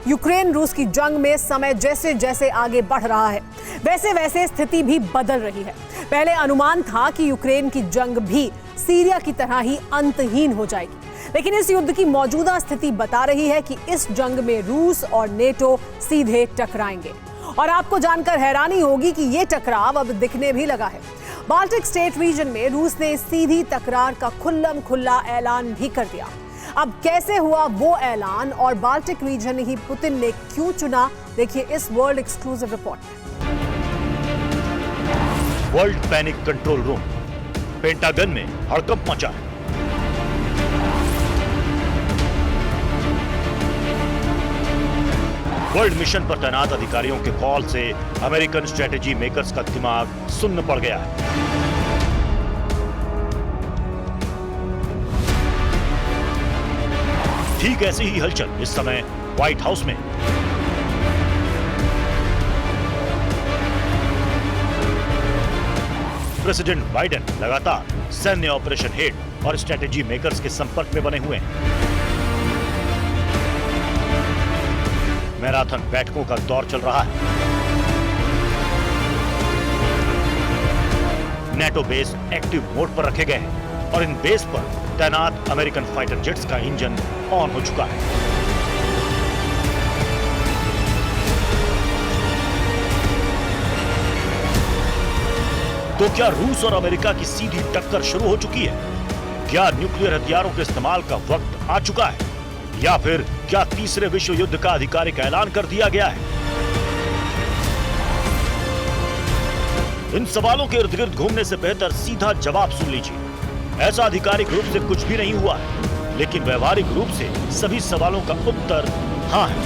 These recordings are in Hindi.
यूक्रेन रूस की जंग में समय जैसे जैसे आगे बढ़ रहा है, वैसे वैसे स्थिति भी बदल रही है। पहले अनुमान था कि यूक्रेन की जंग भी सीरिया की तरह ही अंतहीन हो जाएगी, लेकिन इस युद्ध की मौजूदा स्थिति बता रही है कि इस जंग में रूस और नेटो सीधे टकराएंगे। और आपको जानकर हैरानी होगी कि ये टकराव अब दिखने भी लगा है। बाल्टिक स्टेट रीजन में रूस ने सीधी तकरार का खुल्लम खुल्ला ऐलान भी कर दिया। अब कैसे हुआ वो ऐलान और बाल्टिक रीजन ही पुतिन ने क्यों चुना, देखिए इस वर्ल्ड एक्सक्लूसिव रिपोर्ट में। World panic control room, pentagon में हड़कंप मचा है। वर्ल्ड मिशन पर तैनात अधिकारियों के कॉल से अमेरिकन स्ट्रेटेजी मेकर्स का दिमाग सुन्न पड़ गया है। ठीक ऐसी ही हलचल इस समय व्हाइट हाउस में। प्रेसिडेंट बाइडेन लगातार सैन्य ऑपरेशन हेड और स्ट्रेटेजी मेकर्स के संपर्क में बने हुए हैं। मैराथन बैठकों का दौर चल रहा है। नेटो बेस एक्टिव मोड पर रखे गए हैं और इन बेस पर तैनात अमेरिकन फाइटर जेट्स का इंजन ऑन हो चुका है। तो क्या रूस और अमेरिका की सीधी टक्कर शुरू हो चुकी है? क्या न्यूक्लियर हथियारों के इस्तेमाल का वक्त आ चुका है? या फिर क्या तीसरे विश्व युद्ध का आधिकारिक ऐलान कर दिया गया है? इन सवालों के इर्द गिर्द घूमने से बेहतर सीधा जवाब सुन लीजिए। ऐसा आधिकारिक रूप से कुछ भी नहीं हुआ है, लेकिन व्यवहारिक रूप से सभी सवालों का उत्तर हाँ है।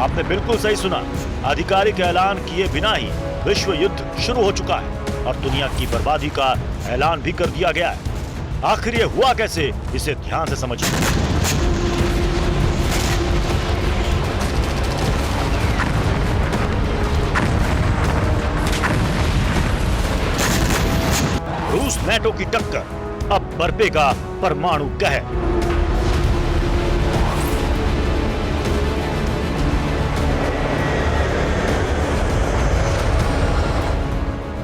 आपने बिल्कुल सही सुना, आधिकारिक ऐलान किए बिना ही विश्व युद्ध शुरू हो चुका है और दुनिया की बर्बादी का ऐलान भी कर दिया गया है। आखिर ये हुआ कैसे, इसे ध्यान से समझिए। रूस नेटो की टक्कर, अब बरपेगा परमाणु कहर।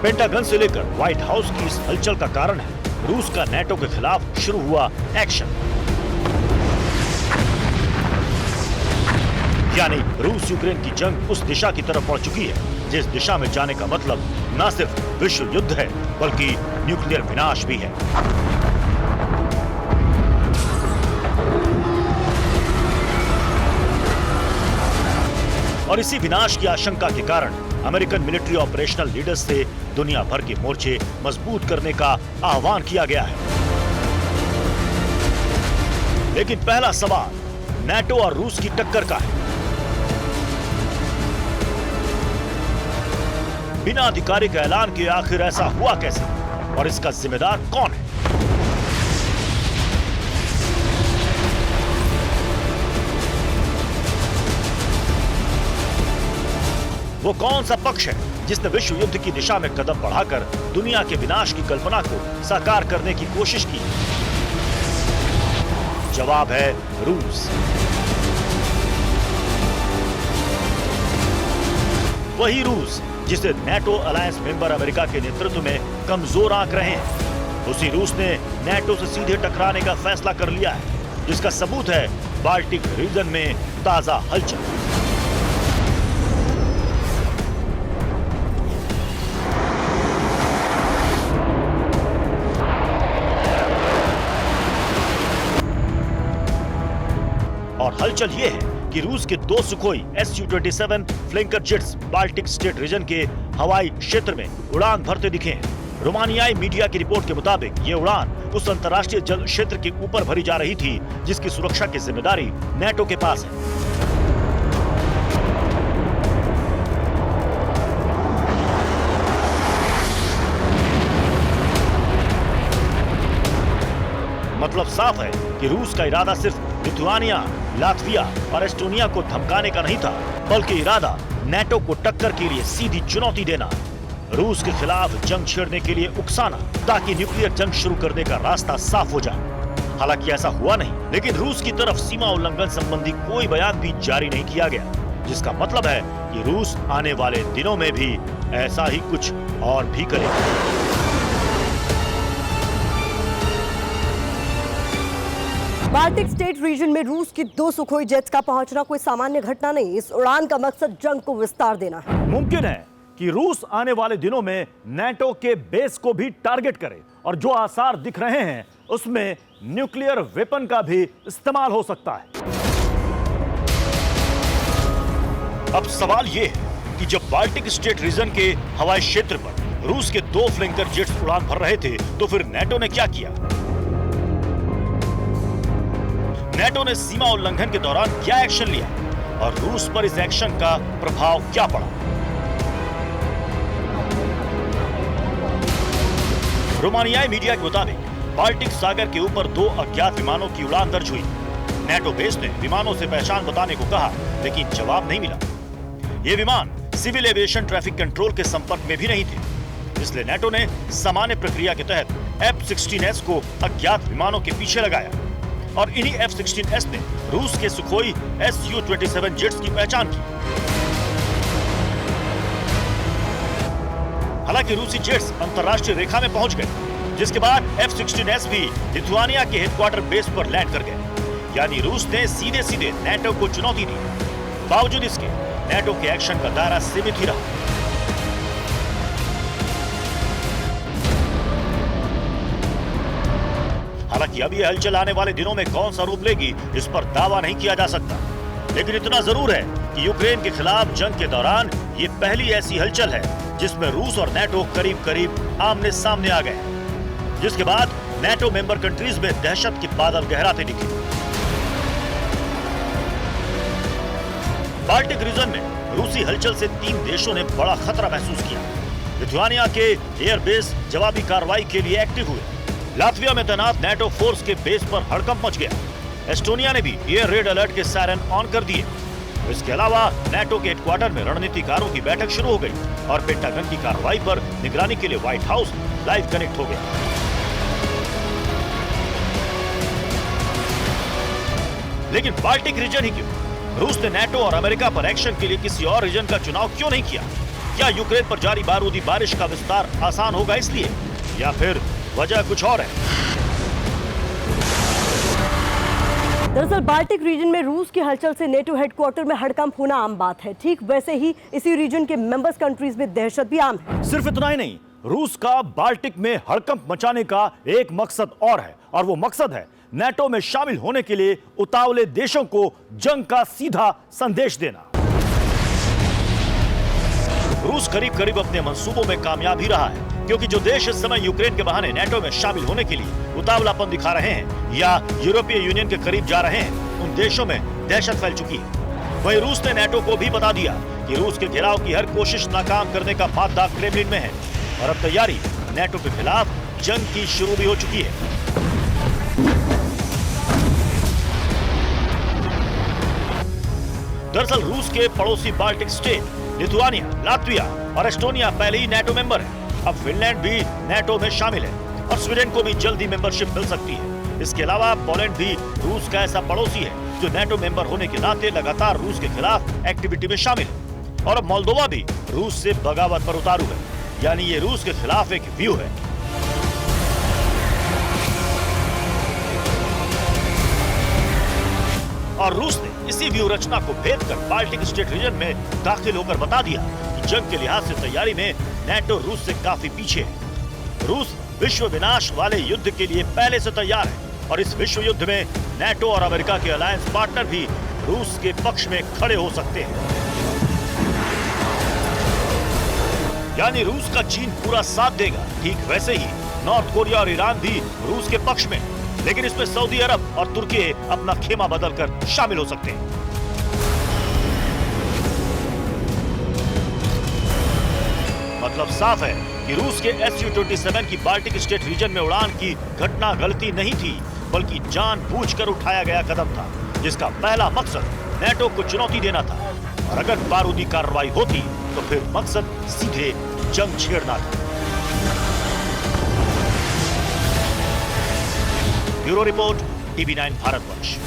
पेंटागन से लेकर व्हाइट हाउस की इस हलचल का कारण है रूस का नेटो के खिलाफ शुरू हुआ एक्शन। यानी रूस यूक्रेन की जंग उस दिशा की तरफ बढ़ चुकी है जिस दिशा में जाने का मतलब न सिर्फ विश्व युद्ध है बल्कि न्यूक्लियर विनाश भी है। और इसी विनाश की आशंका के कारण अमेरिकन मिलिट्री ऑपरेशनल लीडर्स से दुनिया भर के मोर्चे मजबूत करने का आह्वान किया गया है। लेकिन पहला सवाल नेटो और रूस की टक्कर का है। बिना आधिकारिक ऐलान के आखिर ऐसा हुआ कैसे और इसका जिम्मेदार कौन है? वो कौन सा पक्ष है जिसने विश्व युद्ध की दिशा में कदम बढ़ाकर दुनिया के विनाश की कल्पना को साकार करने की कोशिश की? जवाब है रूस। वही रूस जिसे नेटो अलायंस मेंबर अमेरिका के नेतृत्व में कमजोर आंक रहे हैं। उसी रूस ने नेटो से सीधे टकराने का फैसला कर लिया है, जिसका सबूत है बाल्टिक रीजन में ताजा हलचल। और हलचल ये है कि रूस के 2 Sukhoi Su-27 Flanker jets Baltic state region के हवाई क्षेत्र में उड़ान भरते दिखे हैं। रोमानियाई मीडिया की रिपोर्ट के मुताबिक ये उड़ान उस अंतर्राष्ट्रीय जल क्षेत्र के ऊपर भरी जा रही थी जिसकी सुरक्षा की जिम्मेदारी नेटो के पास है। मतलब साफ है कि रूस का इरादा सिर्फ लिथुआनिया, लातविया और एस्टोनिया को धमकाने का नहीं था, बल्कि इरादा नेटो को टक्कर के लिए सीधी चुनौती देना। रूस के खिलाफ जंग छेड़ने के लिए उकसाना ताकि न्यूक्लियर जंग शुरू करने का रास्ता साफ हो जाए। हालांकि ऐसा हुआ नहीं, लेकिन रूस की तरफ सीमा उल्लंघन संबंधी कोई बयान भी जारी नहीं किया गया, जिसका मतलब है कि रूस आने वाले दिनों में भी ऐसा ही कुछ और भी करेगा। बाल्टिक स्टेट रीजन में रूस की 2 सुखोई जेट्स का पहुंचना कोई सामान्य घटना नहीं। इस उड़ान का मकसद जंग को विस्तार देना है। मुमकिन है कि रूस आने वाले दिनों में नाटो के बेस को भी टारगेट करे और जो आसार दिख रहे हैं उसमें न्यूक्लियर वेपन का भी इस्तेमाल हो सकता है। अब सवाल यह है कि जब बाल्टिक स्टेट रीजन के हवाई क्षेत्र पर रूस के 2 फ्लैंकर जेट्स उड़ान भर रहे थे तो फिर नाटो ने क्या किया? नाटो ने सीमा उल्लंघन के दौरान क्या एक्शन लिया और रूस पर इस एक्शन का प्रभाव क्या पड़ा? रोमानियाई मीडिया के मुताबिक बाल्टिक सागर के ऊपर 2 अज्ञात विमानों की उड़ान दर्ज हुई। नाटो बेस ने विमानों से पहचान बताने को कहा, लेकिन जवाब नहीं मिला। ये विमान सिविल एविएशन ट्रैफिक कंट्रोल के संपर्क में भी नहीं थे, इसलिए नाटो ने सामान्य प्रक्रिया के तहत F-16S को अज्ञात विमानों के पीछे लगाया और इन्हीं F-16S ने रूस के सुखोई Su-27 जेट्स की पहचान की। हालांकि रूसी जेट्स अंतर्राष्ट्रीय रेखा में पहुंच गए, जिसके बाद F-16S भी लिथुआनिया के हेडक्वार्टर बेस पर लैंड कर गए। यानी रूस ने सीधे सीधे नाटो को चुनौती दी। बावजूद इसके नाटो के एक्शन का दायरा सीमित ही रहा। हालांकि अब यह हलचल आने वाले दिनों में कौन सा रूप लेगी, इस पर दावा नहीं किया जा सकता, लेकिन इतना जरूर है कि यूक्रेन के खिलाफ जंग के दौरान ये पहली ऐसी हलचल है जिसमें रूस और नाटो करीब करीब आमने सामने आ गए, जिसके बाद नाटो मेंबर कंट्रीज में दहशत के बादल गहराते दिखे। बाल्टिक रीजन में रूसी हलचल से 3 देशों ने बड़ा खतरा महसूस किया। लिथुआनिया के एयरबेस जवाबी कार्रवाई के लिए एक्टिव हुए। लातविया में तैनात नाटो फोर्स के बेस पर हड़कंप मच गया। एस्टोनिया ने भी एयर रेड अलर्ट के सायरन ऑन कर दिए। इसके अलावा नाटो के हेडक्वार्टर में रणनीतिकारों की बैठक शुरू हो गई और पेंटागन की कार्रवाई पर निगरानी के लिए व्हाइट हाउस लाइव कनेक्ट हो गया। लेकिन बाल्टिक रीजन ही क्यों? रूस ने नाटो और अमेरिका पर एक्शन के लिए किसी और रीजन का चुनाव क्यों नहीं किया? क्या यूक्रेन पर जारी बारूदी बारिश का विस्तार आसान होगा इसलिए, या फिर वजह कुछ और है? दरअसल बाल्टिक रीजन में रूस की हलचल से नेटो हेडक्वार्टर में हड़कंप होना आम बात है। ठीक वैसे ही इसी रीजन के मेंबर्स कंट्रीज में दहशत भी आम है। सिर्फ इतना ही नहीं, रूस का बाल्टिक में हड़कंप मचाने का एक मकसद और है, और वो मकसद है नाटो में शामिल होने के लिए उतावले देशों को जंग का सीधा संदेश देना। रूस करीब करीब अपने मंसूबों में कामयाब ही रहा है, क्योंकि जो देश इस समय यूक्रेन के बहाने नाटो में शामिल होने के लिए उतावलापन दिखा रहे हैं या यूरोपीय यूनियन के करीब जा रहे हैं, उन देशों में दहशत फैल चुकी है। वहीं रूस ने नाटो को भी बता दिया कि रूस के घेराव की हर कोशिश नाकाम करने का मादा क्रेमलिन में है और अब तैयारी नाटो के खिलाफ जंग की शुरू भी हो चुकी है। दरअसल रूस के पड़ोसी बाल्टिक स्टेट लिथुआनिया, लातविया और एस्टोनिया पहले ही नाटो मेंबर है। अब फिनलैंड भी नाटो में शामिल है और स्वीडन को भी जल्दी मेंबरशिप मिल सकती है। इसके अलावा पोलैंड भी रूस का ऐसा पड़ोसी है जो नाटो मेंबर होने के नाते लगातार रूस के खिलाफ एक्टिविटी में शामिल है। और अब मोल्दोवा भी रूस से बगावत पर उतारू है, यानी ये रूस के खिलाफ एक व्यू है। और रूस ने इसी व्यू रचना को भेद कर बाल्टिक स्टेट रीजन में दाखिल होकर बता दिया कि जंग के लिहाज से तैयारी में नाटो रूस से काफी पीछे है। रूस विश्व विनाश वाले युद्ध के लिए पहले से तैयार है और इस विश्व युद्ध में नाटो और अमेरिका के अलायंस पार्टनर भी रूस के पक्ष में खड़े हो सकते हैं। यानी रूस का चीन पूरा साथ देगा। ठीक वैसे ही नॉर्थ कोरिया और ईरान भी रूस के पक्ष में, लेकिन इसमें सऊदी अरब और तुर्की अपना खेमा बदलकर शामिल हो सकते हैं। मतलब साफ है कि रूस के Su-27 की बाल्टिक स्टेट रीजन में उड़ान की घटना गलती नहीं थी, बल्कि जानबूझकर उठाया गया कदम था, जिसका पहला मकसद नाटो को चुनौती देना था। और अगर बारूदी कार्रवाई होती तो फिर मकसद सीधे जंग छेड़ना था। Bureau report, TV9 Bharatvarsh.